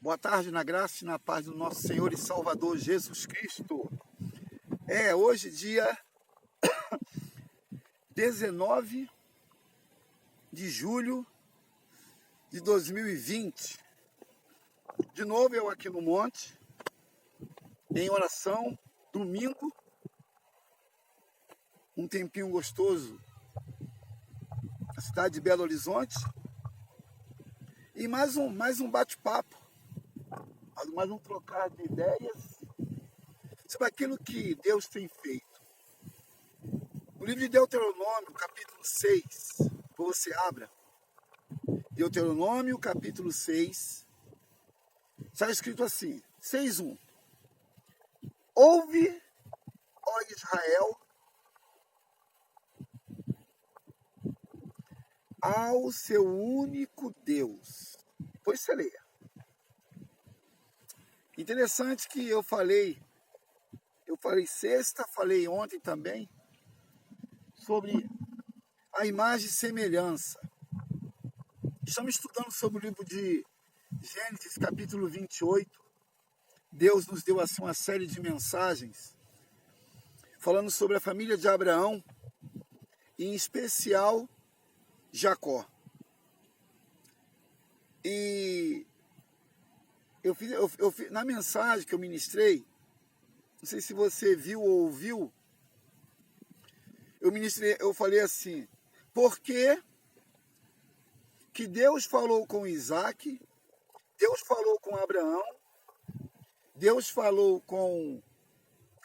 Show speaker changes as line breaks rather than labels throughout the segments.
Boa tarde, na graça e na paz do nosso Senhor e Salvador Jesus Cristo. Hoje dia 19 de julho de 2020. De novo eu aqui no monte, em oração, domingo, um tempinho gostoso na cidade de Belo Horizonte. E mais um bate-papo, mais um trocar de ideias sobre aquilo que Deus tem feito. No livro de Deuteronômio, capítulo 6, por você abra, Deuteronômio, capítulo 6, está escrito assim, 6:1. Ouve, ó Israel, ao seu único Deus. Pois você leia. Interessante que eu falei sexta, falei ontem também, sobre a imagem e semelhança. Estamos estudando sobre o livro de Gênesis, capítulo 28. Deus nos deu assim uma série de mensagens, falando sobre a família de Abraão, e em especial Jacó. E eu fiz na mensagem que eu ministrei, não sei se você viu ou ouviu, eu falei assim, por que Deus falou com Isaac, Deus falou com Abraão, Deus falou com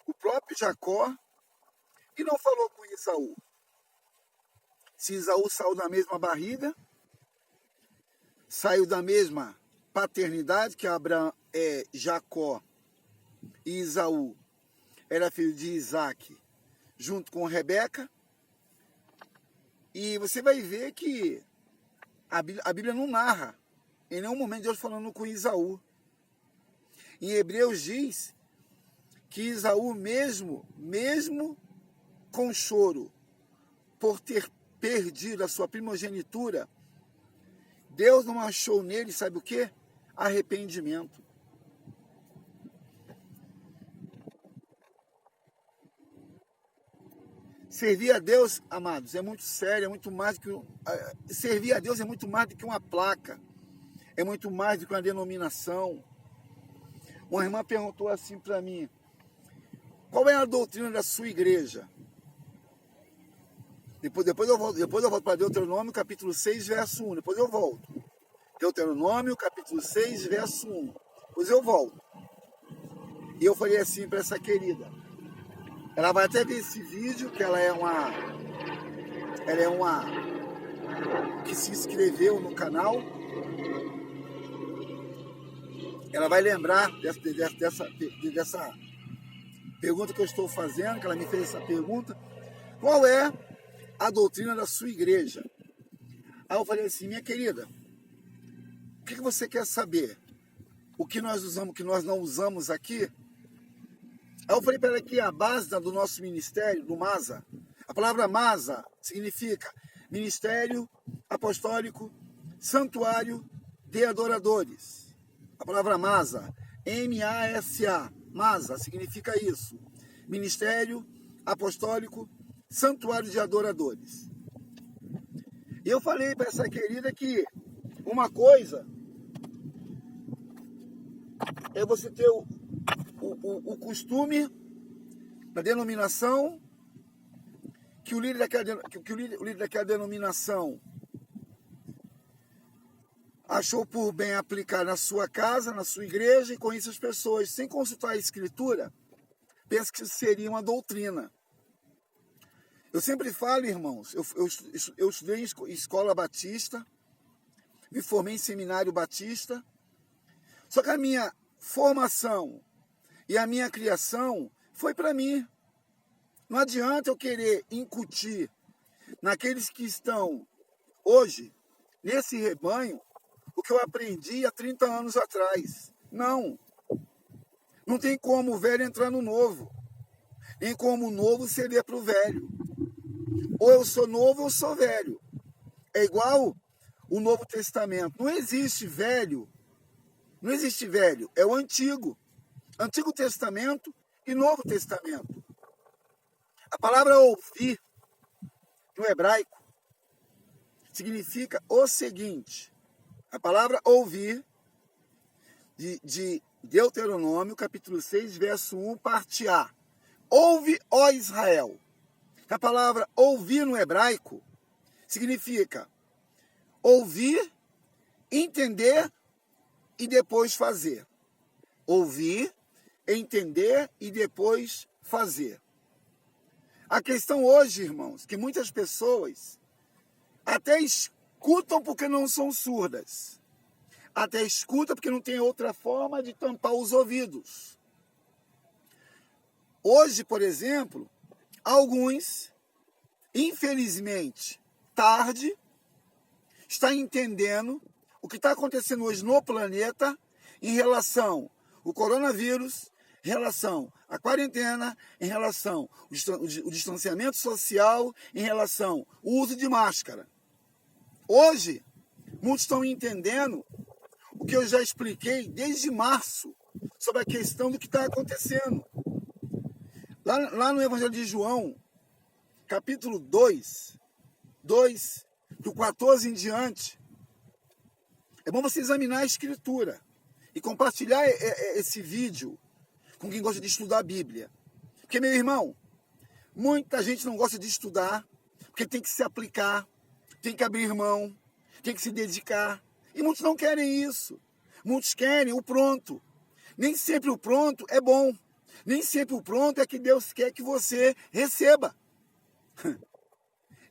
o próprio Jacó e não falou com Esaú? Se Esaú saiu da mesma barriga, saiu da mesma paternidade, que Jacó e Esaú era filho de Isaac, junto com Rebeca. E você vai ver que a Bíblia não narra em nenhum momento Deus falando com Esaú. Em Hebreus diz que Esaú mesmo com choro, por ter perdido a sua primogenitura, Deus não achou nele, sabe o quê? Arrependimento. Servir a Deus, amados, é muito sério, é muito mais do que... Servir a Deus é muito mais do que uma placa, é muito mais do que uma denominação. Uma irmã perguntou assim para mim, qual é a doutrina da sua igreja? Depois eu volto para Deuteronômio, capítulo 6, verso 1, depois eu volto. Deuteronômio, capítulo 6, verso 1. Depois eu volto. E eu falei assim para essa querida. Ela vai até ver esse vídeo, que ela é uma que se inscreveu no canal. Ela vai lembrar dessa pergunta que eu estou fazendo, que ela me fez essa pergunta. Qual é a doutrina da sua igreja? Aí eu falei assim, minha querida, o que você quer saber? O que nós usamos, o que nós não usamos aqui? Aí eu falei para ela que a base do nosso ministério, do MASA, a palavra MASA significa Ministério Apostólico Santuário de Adoradores. A palavra MASA, M-A-S-A, MASA significa isso. Ministério Apostólico Santuário de Adoradores. E eu falei para essa querida que uma coisa é você ter o costume da denominação que o líder daquela denominação achou por bem aplicar na sua casa, na sua igreja, e com isso as pessoas, sem consultar a Escritura, pensam que isso seria uma doutrina. Eu sempre falo, irmãos, eu estudei em escola batista, me formei em seminário batista, só que a minha formação e a minha criação foi para mim. Não adianta eu querer incutir naqueles que estão hoje, nesse rebanho, o que eu aprendi há 30 anos atrás. Não. Não tem como o velho entrar no novo. Nem como o novo seria para o velho. Ou eu sou novo ou eu sou velho. É igual o Novo Testamento. Não existe velho Não existe velho, é o antigo. Antigo Testamento e Novo Testamento. A palavra ouvir, no hebraico, significa o seguinte. A palavra ouvir, de Deuteronômio, capítulo 6, verso 1, parte A. Ouve, ó Israel. A palavra ouvir no hebraico significa ouvir, entender e depois fazer. Ouvir, entender e depois fazer. A questão hoje, irmãos, que muitas pessoas até escutam porque não são surdas. Até escutam porque não tem outra forma de tampar os ouvidos. Hoje, por exemplo, alguns, infelizmente, tarde, estão entendendo o que está acontecendo hoje no planeta em relação ao coronavírus, em relação à quarentena, em relação ao distanciamento social, em relação ao uso de máscara. Hoje, muitos estão entendendo o que eu já expliquei desde março sobre a questão do que está acontecendo. Lá no Evangelho de João, capítulo 2, do 14 em diante, é bom você examinar a Escritura e compartilhar esse vídeo com quem gosta de estudar a Bíblia. Porque, meu irmão, muita gente não gosta de estudar, porque tem que se aplicar, tem que abrir mão, tem que se dedicar. E muitos não querem isso. Muitos querem o pronto. Nem sempre o pronto é bom. Nem sempre o pronto é que Deus quer que você receba.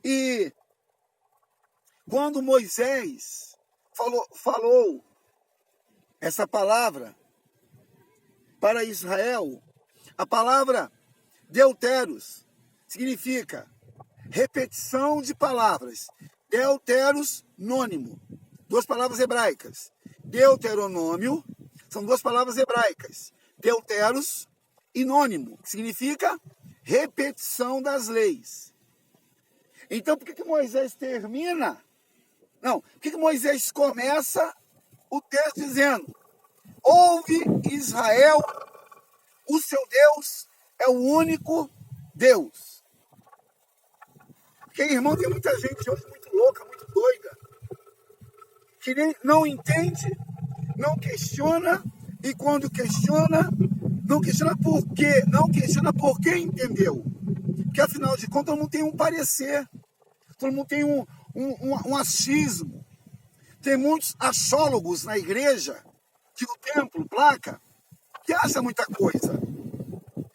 E quando Moisés falou essa palavra para Israel, a palavra deuteros significa repetição de palavras. Deuteros, nônimo. Duas palavras hebraicas. Deuteronômio são duas palavras hebraicas. Deuteros e nônimo, que significa repetição das leis. Então, por que Moisés termina? Não, por que Moisés começa o texto dizendo: ouve Israel, o seu Deus é o único Deus. Porque, irmão, tem muita gente hoje muito louca, muito doida, que não entende, não questiona, e quando questiona, não questiona por quê, não questiona por que entendeu. Porque, afinal de contas, todo mundo tem um parecer, todo mundo tem um achismo. Tem muitos achólogos na igreja, no templo, placa, que acham muita coisa.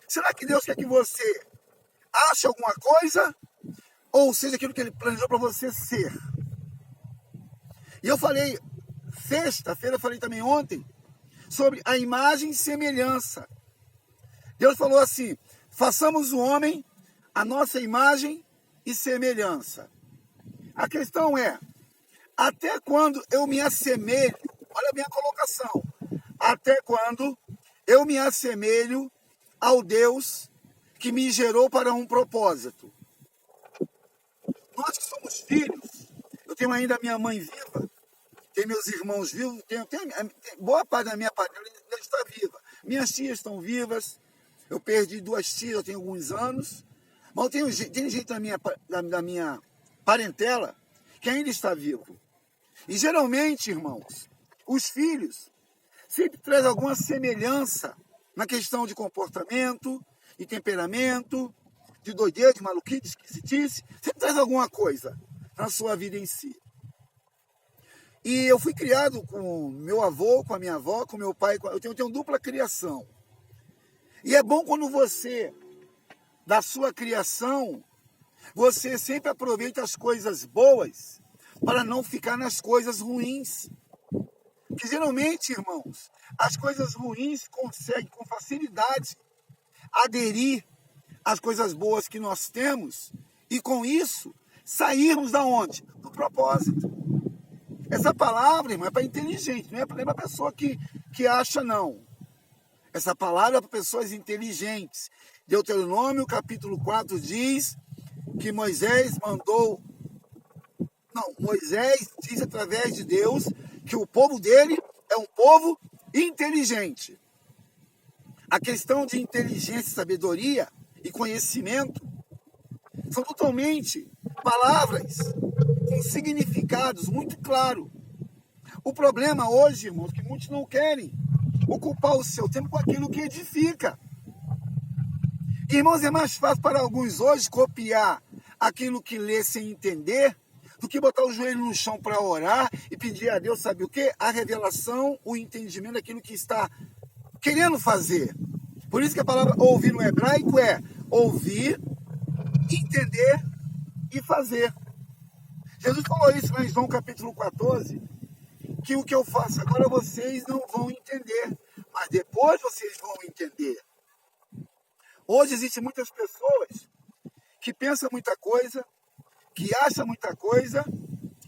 Será que Deus quer que você ache alguma coisa? Ou seja, aquilo que Ele planejou para você ser? E eu falei, sexta-feira, falei também ontem, sobre a imagem e semelhança. Deus falou assim: façamos o homem a nossa imagem e semelhança. A questão é, até quando eu me assemelho, olha a minha colocação, até quando eu me assemelho ao Deus que me gerou para um propósito? Nós que somos filhos, eu tenho ainda minha mãe viva, tenho meus irmãos vivos, boa parte da minha parentela está viva. Minhas tias estão vivas, eu perdi 2 tias, eu tenho alguns anos, mas tem gente da minha parentela que ainda está vivo. E geralmente, irmãos, os filhos sempre trazem alguma semelhança na questão de comportamento, de temperamento, de doideira, de maluquice, de esquisitice, sempre traz alguma coisa na sua vida em si. E eu fui criado com meu avô, com a minha avó, com meu pai, eu tenho dupla criação. E é bom quando você, da sua criação, você sempre aproveita as coisas boas para não ficar nas coisas ruins. Porque geralmente, irmãos, as coisas ruins conseguem com facilidade aderir às coisas boas que nós temos e com isso sairmos da onde? Do propósito. Essa palavra, irmão, é para inteligente, não é para pessoa que acha não. Essa palavra é para pessoas inteligentes. Deuteronômio capítulo 4 diz que Moisés diz através de Deus que o povo dele é um povo inteligente. A questão de inteligência, sabedoria e conhecimento são totalmente palavras com significados muito claros. O problema hoje, irmãos, é que muitos não querem ocupar o seu tempo com aquilo que edifica. Irmãos, é mais fácil para alguns hoje copiar aquilo que lê sem entender do que botar o joelho no chão para orar e pedir a Deus, sabe o quê? A revelação, o entendimento daquilo que está querendo fazer. Por isso que a palavra ouvir no hebraico é ouvir, entender e fazer. Jesus falou isso lá em João capítulo 14, que o que eu faço agora vocês não vão entender, mas depois vocês vão entender. Hoje existem muitas pessoas que pensam muita coisa, que acham muita coisa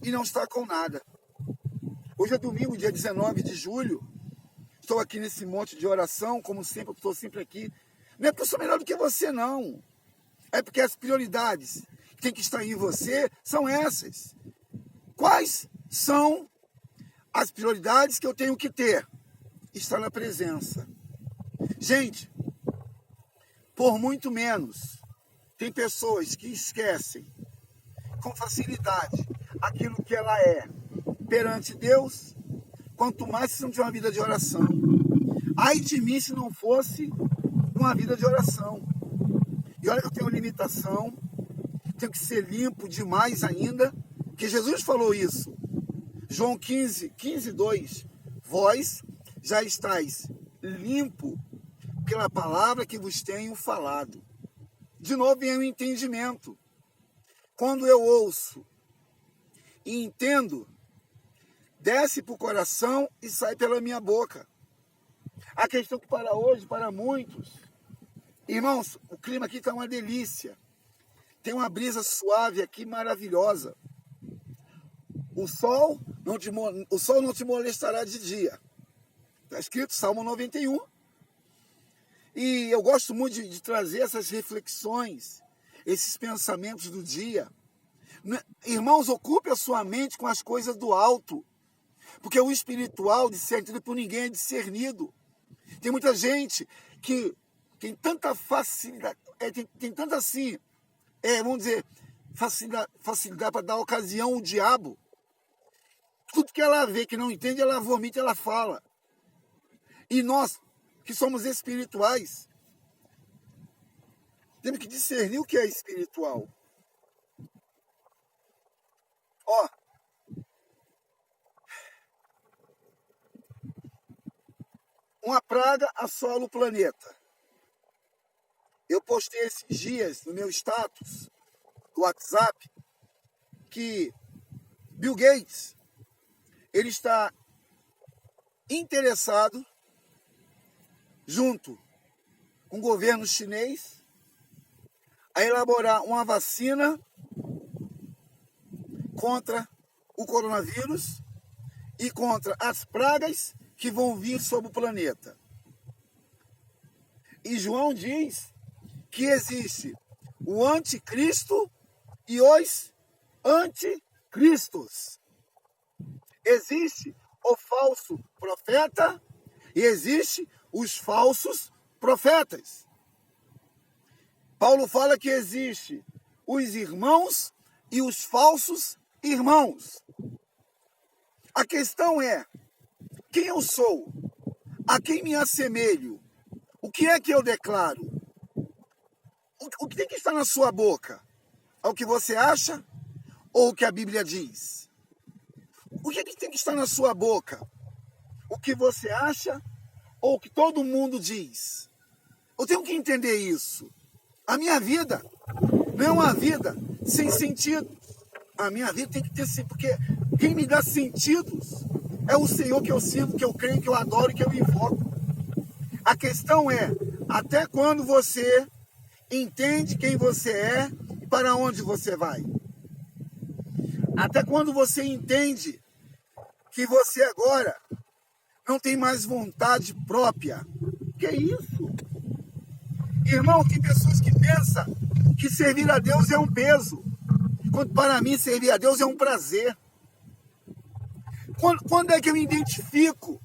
e não está com nada. Hoje é domingo, dia 19 de julho, estou aqui nesse monte de oração, como sempre, eu estou sempre aqui. Não é porque eu sou melhor do que você, não. É porque as prioridades que tem que estar em você são essas. Quais são as prioridades que eu tenho que ter? Estar na presença. Gente, por muito menos, tem pessoas que esquecem com facilidade aquilo que ela é perante Deus, quanto mais se não tiver uma vida de oração. Ai de mim se não fosse uma vida de oração. E olha que eu tenho limitação, tenho que ser limpo demais ainda, que Jesus falou isso. João 15:2, vós já estáis limpo pela palavra que vos tenho falado. De novo vem o entendimento. Quando eu ouço e entendo, desce para o coração e sai pela minha boca. A questão que para hoje, para muitos, irmãos, o clima aqui está uma delícia. Tem uma brisa suave aqui, maravilhosa. O sol não te molestará de dia. Está escrito Salmo 91. E eu gosto muito de trazer essas reflexões, esses pensamentos do dia. Irmãos, ocupe a sua mente com as coisas do alto. Porque o espiritual, discernido por ninguém, é discernido. Tem muita gente que tem tanta facilidade, tem tanta assim, vamos dizer, facilidade para dar ocasião ao diabo. Tudo que ela vê que não entende, ela vomita, ela fala. E nós, que somos espirituais, temos que discernir o que é espiritual. Ó, uma praga assola o planeta. Eu postei esses dias no meu status do WhatsApp que Bill Gates, ele está interessado, junto com o governo chinês, a elaborar uma vacina contra o coronavírus e contra as pragas que vão vir sobre o planeta. E João diz que existe o anticristo e os anticristos. Existe o falso profeta e existe os falsos profetas. Paulo fala que existe os irmãos e os falsos irmãos. A questão é, quem eu sou? A quem me assemelho? O que é que eu declaro? O que tem que estar na sua boca? É o que você acha ou o que a Bíblia diz? O que é que tem que estar na sua boca? O que você acha ou o que todo mundo diz? Eu tenho que entender isso. A minha vida não é uma vida sem sentido. A minha vida tem que ter sentido, porque quem me dá sentidos é o Senhor que eu sirvo, que eu creio, que eu adoro e que eu invoco. A questão é, até quando você entende quem você é e para onde você vai? Até quando você entende que você agora não tem mais vontade própria? Que é isso? Irmão, tem pessoas que pensam que servir a Deus é um peso, quando para mim servir a Deus é um prazer. Quando é que eu identifico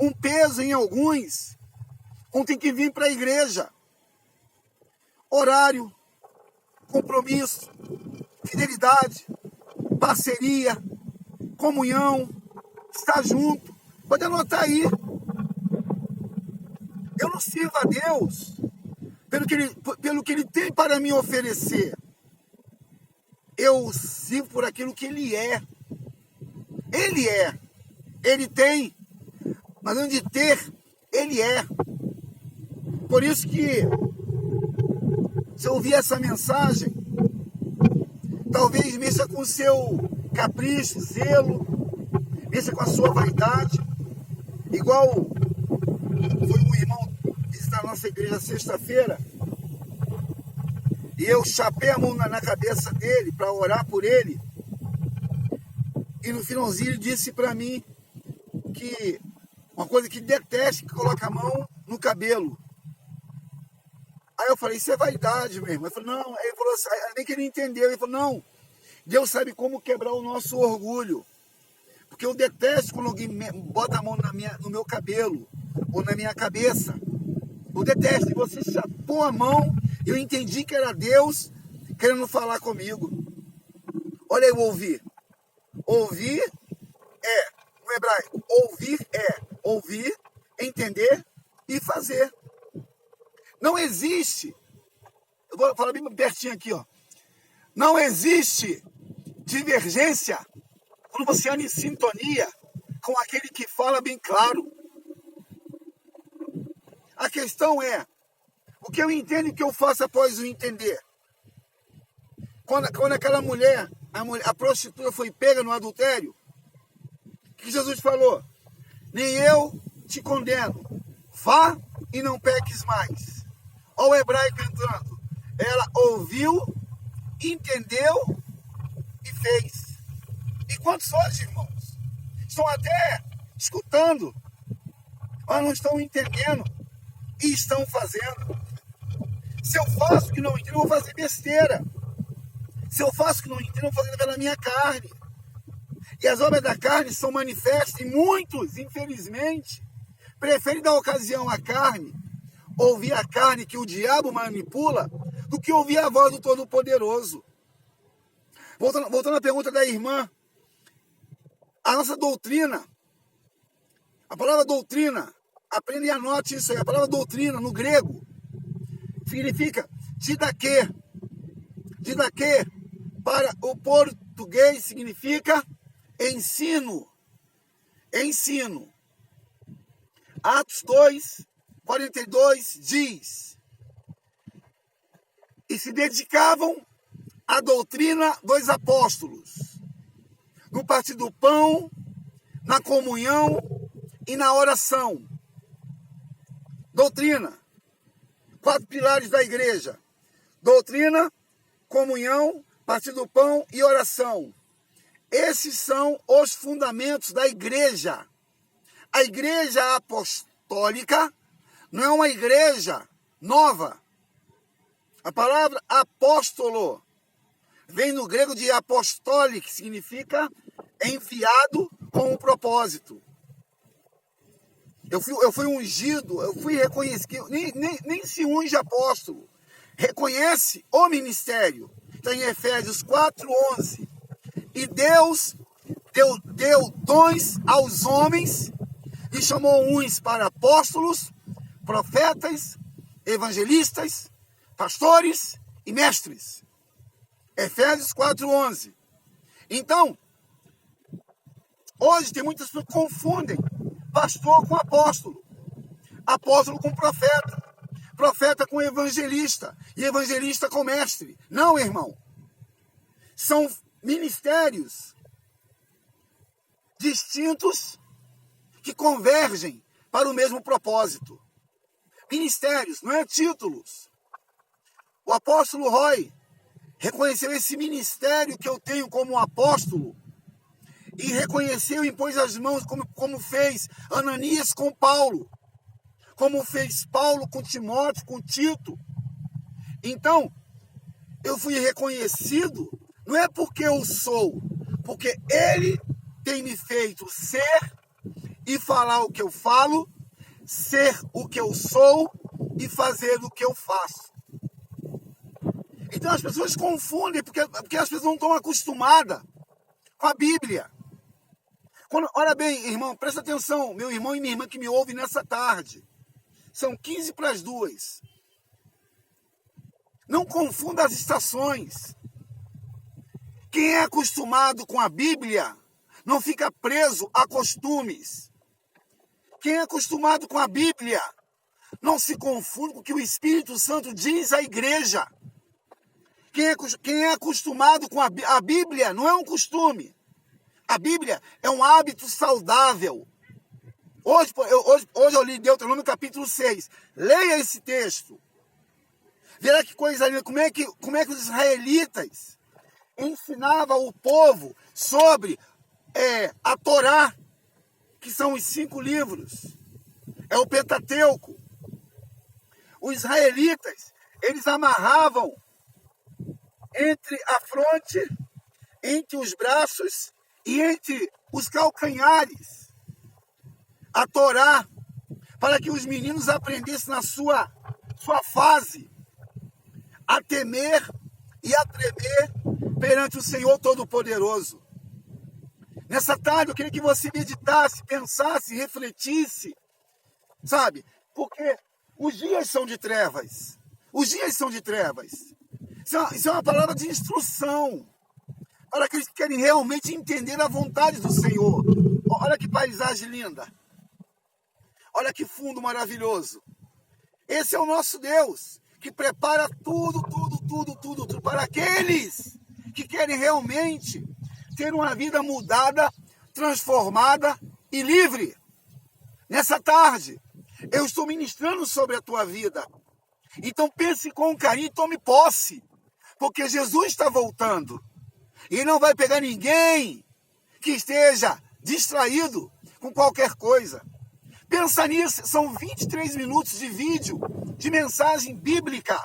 um peso em alguns, como tem que vir para a igreja. Horário, compromisso, fidelidade, parceria, comunhão, estar junto. Pode anotar aí. Eu não sirvo a Deus pelo que Ele tem para me oferecer. Eu sirvo por aquilo que Ele é. Ele é. Ele tem. Mas além de ter, Ele é. Por isso que, se eu ouvir essa mensagem, talvez mexa com o seu capricho, zelo, mexa com a sua vaidade. Igual foi um irmão visitar a nossa igreja sexta-feira, e eu chapei a mão na cabeça dele para orar por ele. E no finalzinho ele disse para mim que uma coisa que detesta, que coloca a mão no cabelo. Aí eu falei, isso é vaidade, meu irmão. Ele falou, não. Aí ele falou assim, nem que ele entendeu. Ele falou, não, Deus sabe como quebrar o nosso orgulho. Porque eu detesto quando alguém bota a mão no meu cabelo ou na minha cabeça. Eu detesto. E você chapou a mão, eu entendi que era Deus querendo falar comigo. Olha aí o ouvir. Ouvir é, no hebraico, ouvir, entender e fazer. Não existe, eu vou falar bem pertinho aqui, ó. Não existe divergência quando você anda em sintonia com aquele que fala bem claro. A questão é, o que eu entendo e o que eu faço após o entender. Quando aquela mulher, a prostituta foi pega no adultério, o que Jesus falou? Nem eu te condeno, vá e não peques mais. Olha o hebraico entrando. Ela ouviu, entendeu e fez. E quantos hoje, irmãos? Estão até escutando, mas não estão entendendo e estão fazendo. Se eu faço o que não entendo, eu vou fazer besteira. Se eu faço o que não entendo, eu vou fazer pela minha carne. E as obras da carne são manifestas, e muitos, infelizmente, preferem dar ocasião à carne, ouvir a carne que o diabo manipula, do que ouvir a voz do Todo-Poderoso. Voltando à pergunta da irmã, a nossa doutrina, a palavra doutrina, aprenda e anote isso aí, a palavra doutrina no grego significa didaquê. Didaquê para o português significa ensino. Ensino. Atos 2, 42 diz: e se dedicavam à doutrina dos apóstolos, no partir do pão, na comunhão e na oração. Doutrina. 4 pilares da igreja: doutrina, comunhão, partir do pão e oração. Esses são os fundamentos da igreja. A igreja apostólica não é uma igreja nova. A palavra apóstolo vem no grego de apostólico, que significa enviado com um propósito. Eu fui ungido, eu fui reconhecido, nem se unge apóstolo. Reconhece o ministério. Está em Efésios 4:11. E Deus deu dons aos homens e chamou uns para apóstolos, profetas, evangelistas, pastores e mestres. Efésios 4:11. Então, hoje tem muitas pessoas que confundem pastor com apóstolo, apóstolo com profeta, profeta com evangelista e evangelista com mestre. Não, irmão. São ministérios distintos que convergem para o mesmo propósito. Ministérios, não é títulos. O apóstolo Roy reconheceu esse ministério que eu tenho como apóstolo e reconheceu e impôs as mãos como fez Ananias com Paulo, como fez Paulo com Timóteo, com Tito. Então, eu fui reconhecido, não é porque eu sou, porque ele tem me feito ser e falar o que eu falo, ser o que eu sou e fazer o que eu faço. Então as pessoas confundem, porque as pessoas não estão acostumadas com a Bíblia. Olha bem, irmão, presta atenção, meu irmão e minha irmã que me ouvem nessa tarde. São 15 para as 2. Não confunda as estações. Quem é acostumado com a Bíblia não fica preso a costumes. Quem é acostumado com a Bíblia não se confunde com o que o Espírito Santo diz à igreja. Quem é acostumado com a Bíblia não é um costume. A Bíblia é um hábito saudável. Hoje eu li Deuteronômio capítulo 6. Leia esse texto. Verá que coisa linda. Como é que os israelitas ensinavam o povo sobre a Torá, que são os 5 livros. É o Pentateuco. Os israelitas, eles amarravam entre a fronte, entre os braços e entre os calcanhares a Torá, para que os meninos aprendessem na sua fase a temer e a tremer perante o Senhor Todo-Poderoso. Nessa tarde eu queria que você meditasse, pensasse, refletisse, sabe? Porque os dias são de trevas. Os dias são de trevas. Isso é uma palavra de instrução para aqueles que querem realmente entender a vontade do Senhor. Olha que paisagem linda. Olha que fundo maravilhoso. Esse é o nosso Deus, que prepara tudo para aqueles que querem realmente ter uma vida mudada, transformada e livre. Nessa tarde, eu estou ministrando sobre a tua vida. Então pense com carinho e tome posse, porque Jesus está voltando. E não vai pegar ninguém que esteja distraído com qualquer coisa. Pensa nisso, são 23 minutos de vídeo, de mensagem bíblica.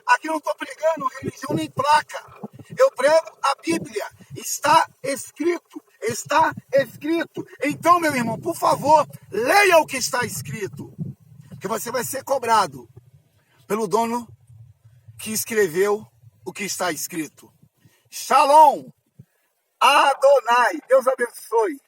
Aqui eu não estou pregando religião nem placa. Eu prego a Bíblia. Está escrito. Está escrito. Então, meu irmão, por favor, leia o que está escrito. Que você vai ser cobrado pelo dono que escreveu o que está escrito. Shalom. Adonai. Deus abençoe.